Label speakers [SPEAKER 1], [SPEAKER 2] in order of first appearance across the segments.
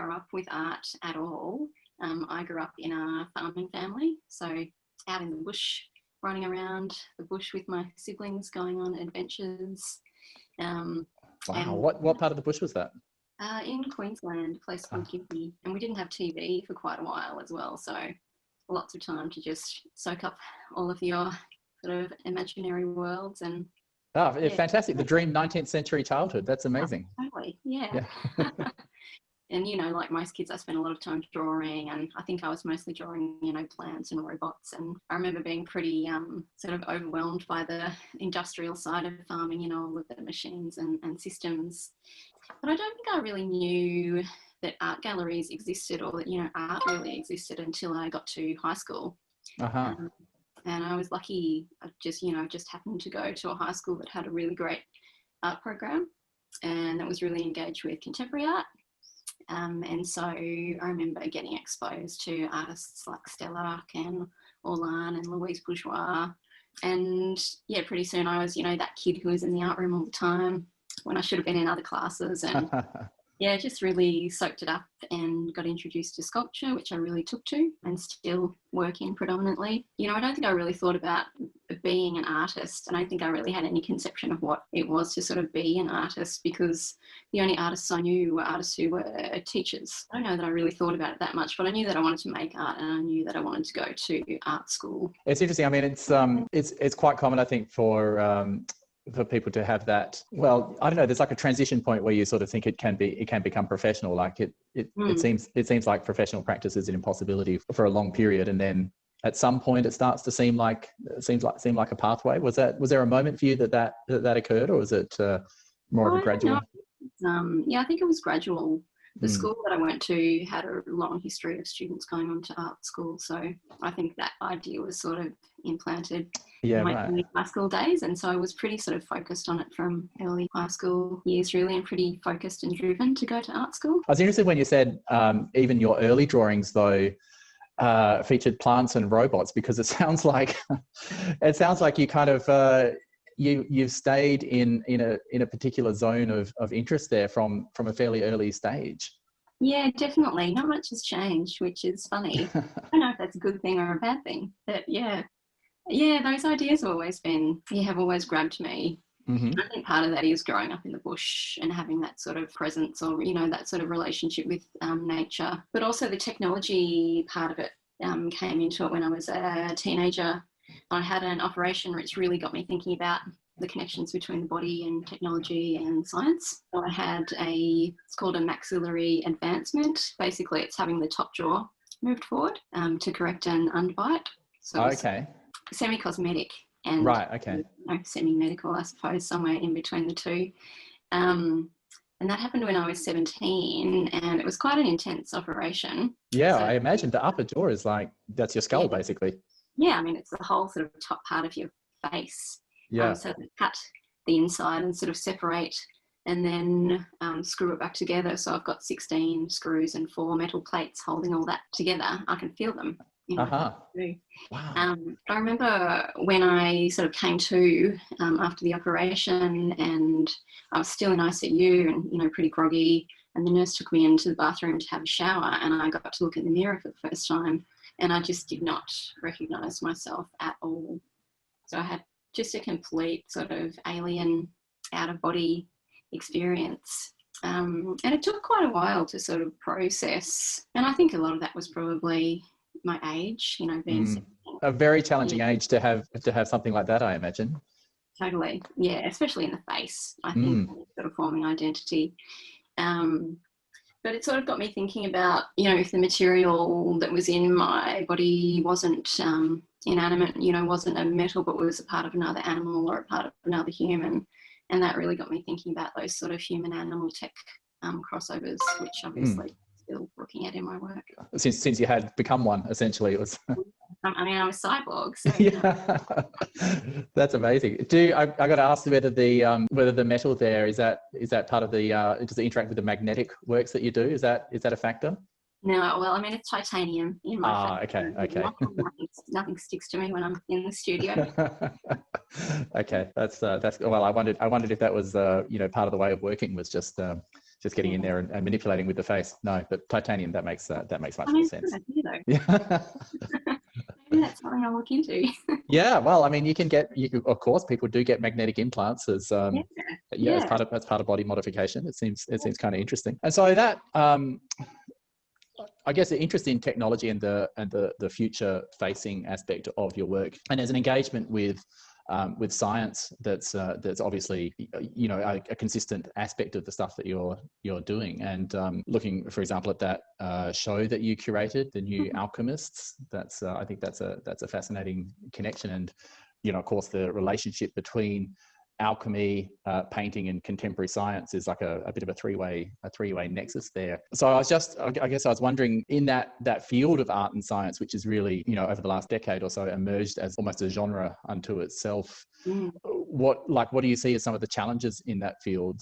[SPEAKER 1] grow up with art at all. I grew up in a farming family, so out in the bush, running around the bush with my siblings, going on adventures.
[SPEAKER 2] Wow.
[SPEAKER 1] And
[SPEAKER 2] What part of the bush was that?
[SPEAKER 1] in Queensland, a place called Gympie. And we didn't have TV for quite a while as well, so lots of time to just soak up all of your sort of imaginary worlds. And
[SPEAKER 2] fantastic. The dream 19th century childhood. That's amazing.
[SPEAKER 1] Totally, yeah. And, you know, like most kids, I spent a lot of time drawing, and I think I was mostly drawing, you know, plants and robots. And I remember being pretty sort of overwhelmed by the industrial side of farming, you know, all of the machines and systems. But I don't think I really knew that art galleries existed, or that, you know, art really existed, until I got to high school. And I was lucky. I just happened to go to a high school that had a really great art program, and that was really engaged with contemporary art. And so I remember getting exposed to artists like Stella and Orlan and Louise Bourgeois. And yeah, pretty soon I was, you know, that kid who was in the art room all the time when I should have been in other classes. And yeah, just really soaked it up and got introduced to sculpture, which I really took to and still work in predominantly. You know, I don't think I really thought about being an artist. And I don't think I really had any conception of what it was to sort of be an artist, because the only artists I knew were artists who were teachers. I don't know that I really thought about it that much, but I knew that I wanted to make art, and I knew that I wanted to go to art school.
[SPEAKER 2] It's interesting. I mean, it's quite common, I think, for people to have that. Well, I don't know, there's like a transition point where you sort of think it can become professional. Like it seems like professional practice is an impossibility for a long period, and then at some point it starts to seem like a pathway. Was there a moment for you that occurred, or was it more of a gradual?
[SPEAKER 1] Yeah, I think it was gradual. The school that I went to had a long history of students going on to art school, so I think that idea was sort of implanted in my early high school days, and so I was pretty sort of focused on it from early high school years, really, and pretty focused and driven to go to art school.
[SPEAKER 2] I was interested when you said even your early drawings, though, featured plants and robots, because it sounds like you kind of you've stayed in a particular zone of interest there from a fairly early stage.
[SPEAKER 1] Yeah, definitely. Not much has changed, which is funny. I don't know if that's a good thing or a bad thing, but yeah, those ideas have always grabbed me. Mm-hmm. I think part of that is growing up in the bush and having that sort of presence, or, you know, that sort of relationship with nature. But also the technology part of it came into it when I was a teenager. I had an operation which really got me thinking about the connections between the body and technology and science. So I had it's called a maxillary advancement. Basically, it's having the top jaw moved forward to correct an underbite. So
[SPEAKER 2] okay.
[SPEAKER 1] Semi-cosmetic and semi-medical, I suppose, somewhere in between the two. And that happened when I was 17, and it was quite an intense operation.
[SPEAKER 2] Yeah, so I imagine the upper jaw is like, that's your skull, basically.
[SPEAKER 1] Yeah, I mean, it's the whole sort of top part of your face.
[SPEAKER 2] Yeah.
[SPEAKER 1] So they cut the inside and sort of separate, and then screw it back together. So I've got 16 screws and 4 metal plates holding all that together. I can feel them. You know,
[SPEAKER 2] Wow.
[SPEAKER 1] I remember when I sort of came to after the operation, and I was still in ICU and, you know, pretty groggy, and the nurse took me into the bathroom to have a shower, and I got to look in the mirror for the first time, and I just did not recognise myself at all. So I had just a complete sort of alien out-of-body experience. And it took quite a while to sort of process. And I think a lot of that was probably my age, you know, being
[SPEAKER 2] a very challenging age to have something like that, I imagine.
[SPEAKER 1] Totally. Yeah, especially in the face, I think, sort of forming identity. But it sort of got me thinking about, you know, if the material that was in my body wasn't inanimate, you know, wasn't a metal, but was a part of another animal or a part of another human. And that really got me thinking about those sort of human-animal tech crossovers, which obviously still looking at in my work.
[SPEAKER 2] Since you had become one, essentially, it was.
[SPEAKER 1] I mean, I'm a cyborg. So.
[SPEAKER 2] Yeah, that's amazing. I got to ask whether the metal there is that part of the does it interact with the magnetic works that you do? Is that a factor?
[SPEAKER 1] No, well, I mean, it's titanium in my face.
[SPEAKER 2] Okay.
[SPEAKER 1] Nothing sticks to me when I'm in the studio.
[SPEAKER 2] Okay, that's well. I wondered if that was part of the way of working was just just getting in there and manipulating with the face. No, but titanium, that makes much more sense.
[SPEAKER 1] Good idea, though.
[SPEAKER 2] Yeah.
[SPEAKER 1] Maybe that's something I'll look into.
[SPEAKER 2] Yeah, well, I mean, of course, people do get magnetic implants as as part of body modification. It seems kind of interesting. And so that I guess the interest in technology and the future facing aspect of your work, and as an engagement with science, that's obviously a consistent aspect of the stuff that you're doing. And looking, for example, at that show that you curated, The New Alchemists, I think that's a fascinating connection. And of course, the relationship between alchemy, painting, and contemporary science is like a bit of a three-way nexus there. So I guess I was wondering, in that field of art and science, which is really, over the last decade or so emerged as almost a genre unto itself, what do you see as some of the challenges in that field,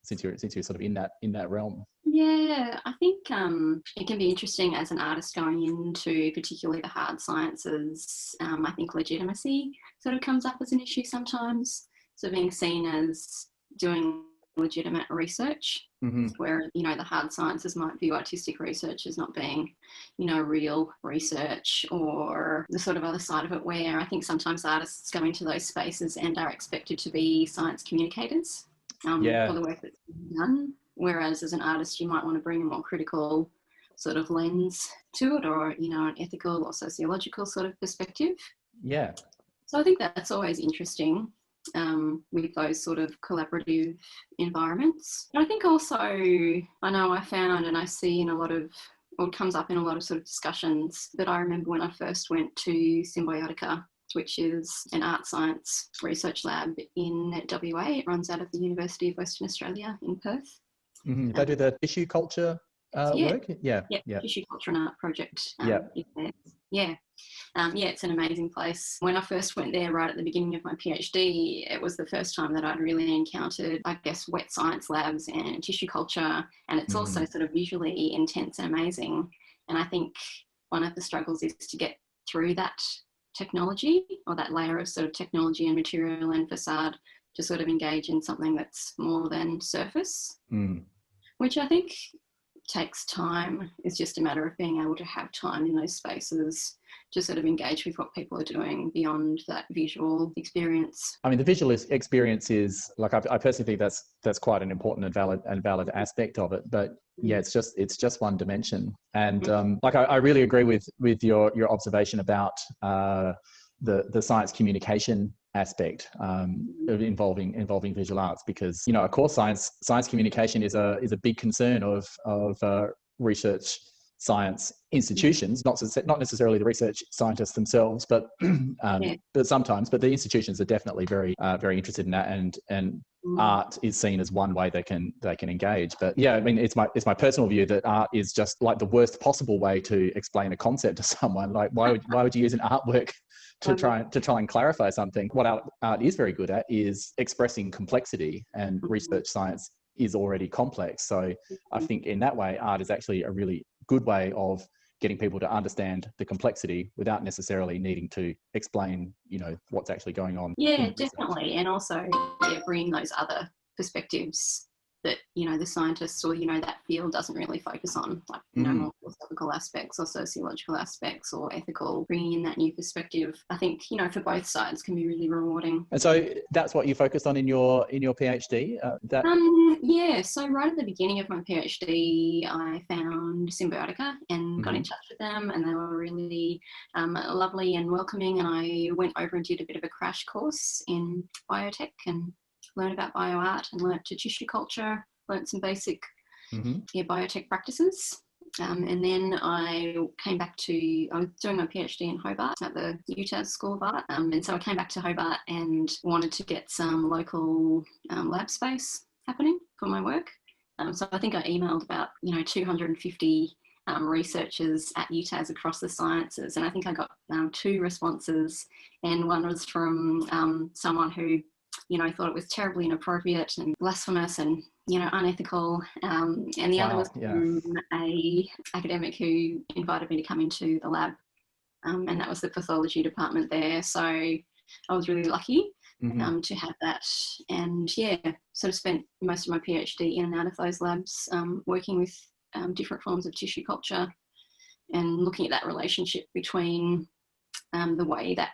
[SPEAKER 2] since you're sort of in that realm?
[SPEAKER 1] Yeah, I think it can be interesting as an artist going into particularly the hard sciences. I think legitimacy sort of comes up as an issue sometimes. So being seen as doing legitimate research, where, the hard sciences might view artistic research as not being, real research, or the sort of other side of it where I think sometimes artists go into those spaces and are expected to be science communicators for the work that's being done. Whereas as an artist, you might want to bring a more critical sort of lens to it, or, an ethical or sociological sort of perspective.
[SPEAKER 2] Yeah.
[SPEAKER 1] So I think that's always interesting with those sort of collaborative environments. But I think also, I know I found and I see in a lot of, or it comes up in a lot of sort of discussions, that I remember when I first went to Symbiotica, which is an art science research lab in WA. It runs out of the University of Western Australia in Perth.
[SPEAKER 2] They do the tissue culture work? Yeah.
[SPEAKER 1] Tissue culture and art project. It's an amazing place. When I first went there right at the beginning of my PhD, it was the first time that I'd really encountered, I guess, wet science labs and tissue culture. And it's also sort of visually intense and amazing. And I think one of the struggles is to get through that technology, or that layer of sort of technology and material and facade, to sort of engage in something that's more than surface, which I think takes time. It's just a matter of being able to have time in those spaces to sort of engage with what people are doing beyond that visual experience. I
[SPEAKER 2] mean, the visual experience is, like, I personally think that's quite an important and valid aspect of it. But yeah, it's just one dimension. And I really agree with your observation about the science communication aspect involving visual arts, because of course science communication is a big concern of research science institutions, not necessarily the research scientists themselves, but sometimes, but the institutions are definitely very interested in that, and art is seen as one way they can engage. But yeah, I mean, it's my personal view that art is just like the worst possible way to explain a concept to someone. Like, why would you use an artwork to try and clarify something? What art is very good at is expressing complexity, and research science is already complex. So I think in that way, art is actually a really good way of getting people to understand the complexity without necessarily needing to explain, what's actually going on.
[SPEAKER 1] Yeah, definitely. And also bringing those other perspectives that, the scientists or, that field doesn't really focus on, like, more philosophical aspects or sociological aspects or ethical, bringing in that new perspective, I think, for both sides can be really rewarding.
[SPEAKER 2] And so that's what you focused on in your PhD?
[SPEAKER 1] So right at the beginning of my PhD, I found Symbiotica and got in touch with them, and they were really lovely and welcoming, and I went over and did a bit of a crash course in biotech and learned about bioart and learnt to tissue culture, learnt some basic biotech practices. And then I was doing my PhD in Hobart at the UTAS School of Art. And so I came back to Hobart and wanted to get some local lab space happening for my work. So I think I emailed about, 250 researchers at UTAS across the sciences. And I think I got 2 responses. And one was from someone who thought it was terribly inappropriate and blasphemous and, unethical. And the other was from a academic who invited me to come into the lab. And that was the pathology department there. So I was really lucky to have that. And yeah, sort of spent most of my PhD in and out of those labs, working with different forms of tissue culture and looking at that relationship between the way that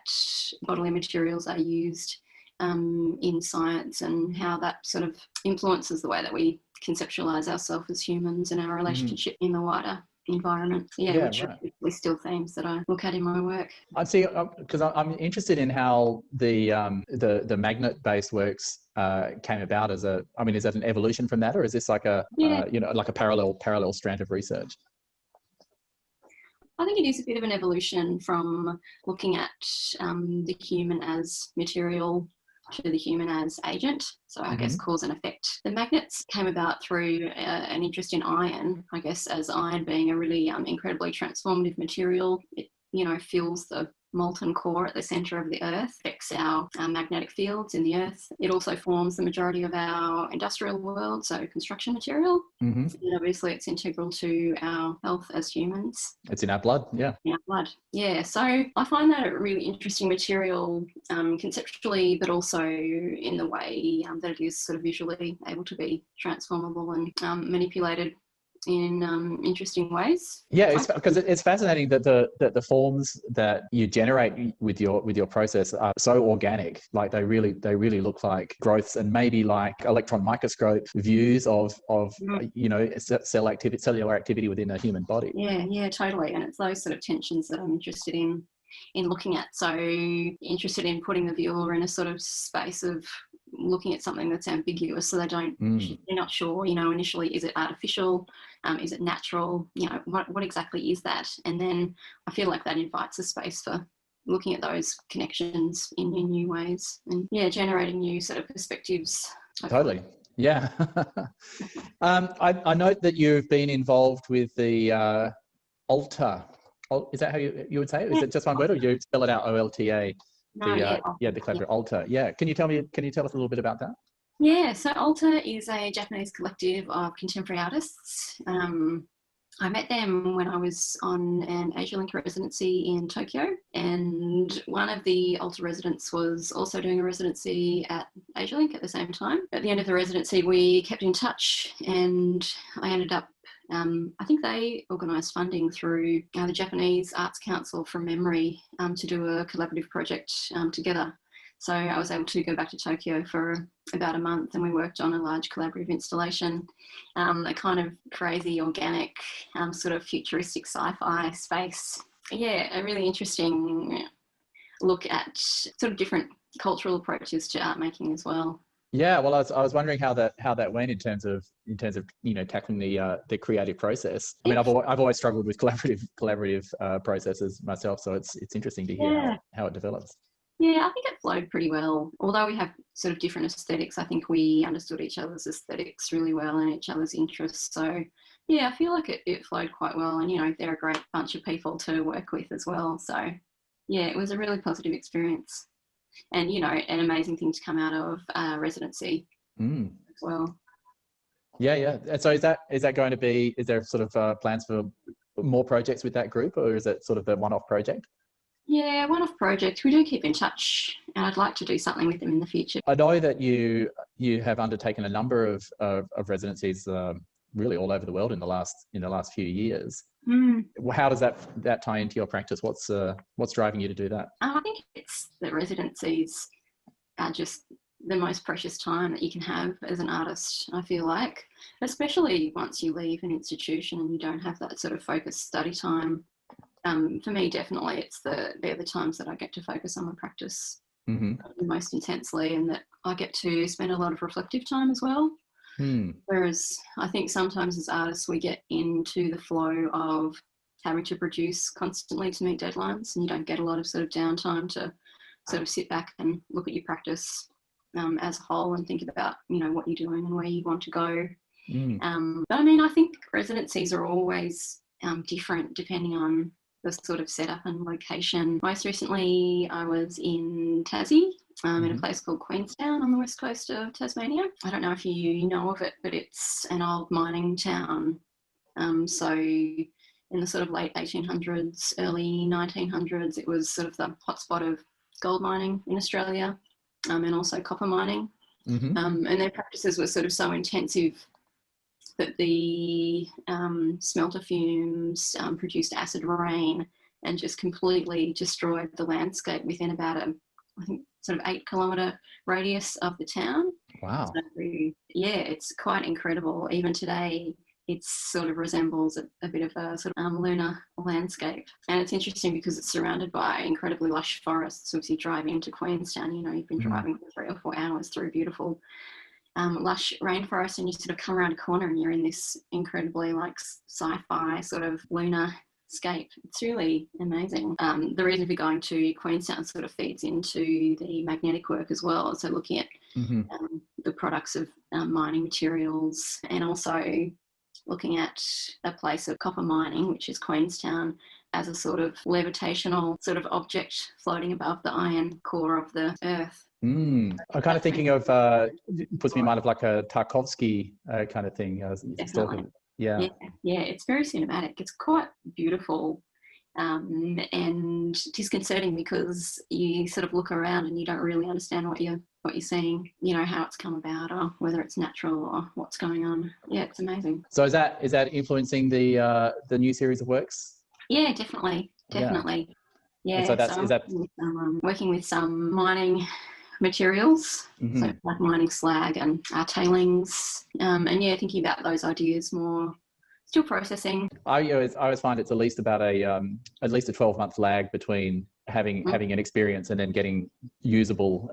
[SPEAKER 1] bodily materials are used in science and how that sort of influences the way that we conceptualize ourselves as humans and our relationship in the wider environment. Yeah, which are still themes that I look at in my work.
[SPEAKER 2] I see, because I'm interested in how the magnet-based works came about as a. I mean, is that an evolution from that, or is this like a like a parallel strand of research?
[SPEAKER 1] I think it is a bit of an evolution from looking at the human as material to the human as agent. So I guess cause and effect. The magnets came about through an interest in iron, I guess, as iron being a really incredibly transformative material. It, fills the molten core at the centre of the Earth, affects our magnetic fields in the Earth. It also forms the majority of our industrial world, so construction material. And obviously it's integral to our health as humans.
[SPEAKER 2] It's in our blood, yeah.
[SPEAKER 1] In our blood, yeah. So I find that a really interesting material conceptually, but also in the way that it is sort of visually able to be transformable and manipulated in interesting ways.
[SPEAKER 2] Yeah, because it's fascinating that the forms that you generate with your process are so organic. Like they really look like growths and maybe like electron microscope views of cellular activity within a human body.
[SPEAKER 1] Yeah, totally. And it's those sort of tensions that I'm interested in looking at. So interested in putting the viewer in a sort of space of looking at something that's ambiguous, so they're not sure, initially, is it artificial, is it natural, what exactly is that? And then I feel like that invites a space for looking at those connections in new ways and generating new sort of perspectives.
[SPEAKER 2] Totally. Yeah. I note that you've been involved with the alta. Is that how you would say it? Is it just one word, or you spell it out OLTA? The collaborative alta. Yeah. Can you tell us a little bit about that?
[SPEAKER 1] Yeah, so Alta is a Japanese collective of contemporary artists. I met them when I was on an AsiaLink residency in Tokyo, and one of the Alta residents was also doing a residency at AsiaLink at the same time. At the end of the residency, we kept in touch, and I ended up I think they organised funding through the Japanese Arts Council from memory to do a collaborative project together. So I was able to go back to Tokyo for about a month, and we worked on a large collaborative installation, a kind of crazy, organic, sort of futuristic sci-fi space. Yeah, a really interesting look at sort of different cultural approaches to art making as well.
[SPEAKER 2] Yeah, well, I was wondering how that went in terms of tackling the creative process. I mean, I've always struggled with collaborative processes myself, so it's interesting to hear how it develops.
[SPEAKER 1] Yeah, I think it flowed pretty well. Although we have sort of different aesthetics, I think we understood each other's aesthetics really well and each other's interests. So yeah, I feel like it flowed quite well, and they're a great bunch of people to work with as well. So yeah, it was a really positive experience. And an amazing thing to come out of residency as well.
[SPEAKER 2] Yeah. And so is that going to be? Is there sort of plans for more projects with that group, or is it sort of a one-off project?
[SPEAKER 1] Yeah, one-off project. We do keep in touch, and I'd like to do something with them in the future.
[SPEAKER 2] I know that you have undertaken a number of residencies, really all over the world in the last few years. How does that tie into your practice? What's driving you to do that?
[SPEAKER 1] I think it's that residencies are just the most precious time that you can have as an artist, I feel like, especially once you leave an institution and you don't have that sort of focused study time. For me, definitely, they're the times that I get to focus on my practice most intensely, and that I get to spend a lot of reflective time as well. Whereas I think sometimes as artists we get into the flow of having to produce constantly to meet deadlines, and you don't get a lot of sort of downtime to sort of sit back and look at your practice as a whole and think about what you're doing and where you want to go. But I mean, I think residencies are always different depending on the sort of setup and location. Most recently I was in Tassie, in a place called Queenstown on the west coast of Tasmania. I don't know if you know of it, but it's an old mining town. So in the sort of late 1800s, early 1900s, it was sort of the hotspot of gold mining in Australia. and also copper mining.
[SPEAKER 2] Mm-hmm.
[SPEAKER 1] And their practices were sort of so intensive that the smelter fumes produced acid rain and just completely destroyed the landscape within about I think, sort of 8-kilometre radius of the town.
[SPEAKER 2] Wow.
[SPEAKER 1] So, yeah, it's quite incredible. Even today, it sort of resembles a bit of a sort of lunar landscape. And it's interesting because it's surrounded by incredibly lush forests. So if you drive into Queenstown, you've been driving for 3 or 4 hours through beautiful lush rainforest, and you sort of come around a corner and you're in this incredibly like sci-fi sort of lunar scape. It's really amazing. The reason for going to Queenstown sort of feeds into the magnetic work as well. So looking at the products of mining materials, and also looking at a place of copper mining, which is Queenstown, as a sort of levitational sort of object floating above the iron core of the earth.
[SPEAKER 2] I'm kind of thinking of, puts me in mind of like a Tarkovsky kind of thing. Yeah,
[SPEAKER 1] it's very cinematic. It's quite beautiful, and disconcerting because you sort of look around and you don't really understand what you're seeing, how it's come about or whether it's natural or what's going on. Yeah, it's amazing.
[SPEAKER 2] So is that influencing the new series of works?
[SPEAKER 1] Yeah, definitely. Yeah,
[SPEAKER 2] so
[SPEAKER 1] is that working with some mining materials, so like mining slag and tailings, and thinking about those ideas more. Still processing.
[SPEAKER 2] I always find it's at least about at least a 12-month lag between having an experience and then getting usable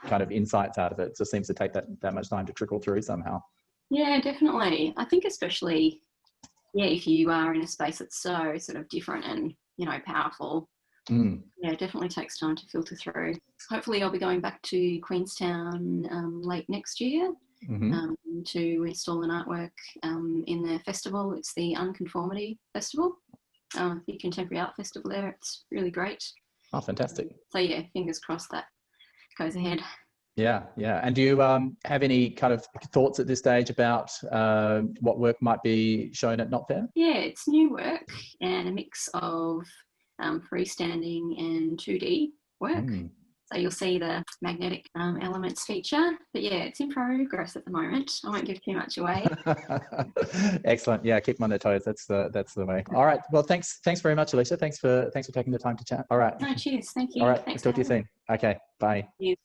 [SPEAKER 2] kind of insights out of it. It just seems to take that much time to trickle through somehow.
[SPEAKER 1] Yeah, definitely. I think especially if you are in a space that's so sort of different and powerful. Yeah, it definitely takes time to filter through. Hopefully I'll be going back to Queenstown late next year to install an artwork in their festival. It's the Unconformity Festival, the Contemporary Art Festival there. It's really great.
[SPEAKER 2] Oh, fantastic.
[SPEAKER 1] So yeah, fingers crossed that goes ahead.
[SPEAKER 2] Yeah. And do you have any kind of thoughts at this stage about what work might be shown at NotFair?
[SPEAKER 1] Yeah, it's new work and a mix of freestanding and 2D work. So you'll see the magnetic elements feature. But yeah, it's in progress at the moment. I won't give too much away.
[SPEAKER 2] Excellent. Yeah, keep them on their toes. That's the way. All right. Well, thanks very much, Alicia. Thanks for taking the time to chat. All right.
[SPEAKER 1] No, cheers. Thank you.
[SPEAKER 2] All right.
[SPEAKER 1] Thanks.
[SPEAKER 2] Talk to you soon. Okay. Bye.
[SPEAKER 1] Cheers.